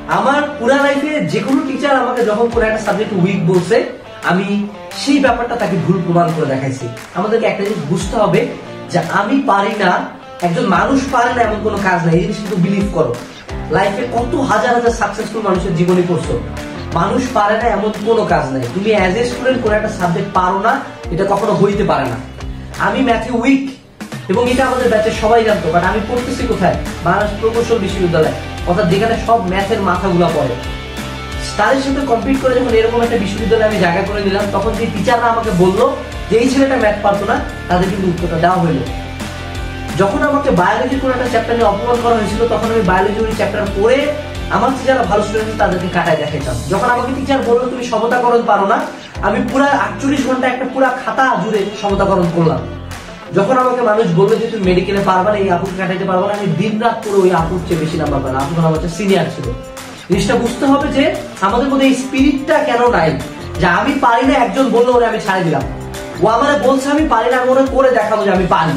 আমার পুরা লাইফে যে কোনো টিচার আমাকে যখন কোনো একটা সাবজেক্ট উইক বলছে, আমি সেই ব্যাপারটা তাকে ভুল প্রমাণ করে দেখাইছি। আমাদেরকে একটা জিনিস বুঝতে হবে যে আমি পারি না, একজন মানুষ পারে না এমন কোনো কাজ নাই। এই জিনিস কিন্তু বিলিভ করো। লাইফে কত হাজার হাজার সাকসেসফুল মানুষের জীবনী পড়ছো, মানুষ পারে না এমন কোনো কাজ নাই। তুমি অ্যাজ এ স্টুডেন্ট কোনো একটা সাবজেক্ট পারো না, এটা কখনো হইতে পারে না। আমি ম্যাথে উইক, এবং এটা আমাদের ব্যাচের সবাই জানতো, বাট আমি পড়তেছি কোথায়? বাংলাদেশ প্রকৌশল বিশ্ববিদ্যালয়, অর্থাৎ যেখানে সব ম্যাথের মাথাগুলা পড়ে। তাদের সাথে কম্পিট করে যখন এরকম একটা বিশ্ববিদ্যালয়ে আমি জায়গা করে নিলাম, তখন যে টিচাররা আমাকে বললো যে এই ছেলেটা ম্যাথ পারতো না, তাদের কিন্তু উত্তরটা দেওয়া হইলো। যখন আমাকে বায়োলজির কোনো একটা চ্যাপ্টার নিয়ে অপমান করা হয়েছিল, তখন আমি বায়োলজির ওই চ্যাপ্টার পড়ে আমার যারা ভালো স্টুডেন্ট তাদেরকে কাটায় দেখাইতাম। যখন আমাকে টিচার বললো তুমি সমতাকরণ পারো না, আমি পুরো 48 ঘন্টা একটা পুরো খাতা জুড়ে সমতাকরণ করলাম। যখন আমাকে মানুষ বললো যে তুমি মেডিকেলে পারবা না, এই আপুকে কাটাইতে পারবা না, আমি দিন রাত করে ওই আপুর চেয়ে বেশি নাম্বার পেলাম। আপু আমার কাছে সিনিয়র ছিল। জিনিসটা বুঝতে হবে যে আমাদের মধ্যে এই স্পিরিটটা কেন নাই, যে আমি পারি না একজন বললো ওরে আমি ছাড়ে দিলাম। ও আমারে বলছে আমি পারি না, আমি ওরে করে দেখাবো যে আমি পারি।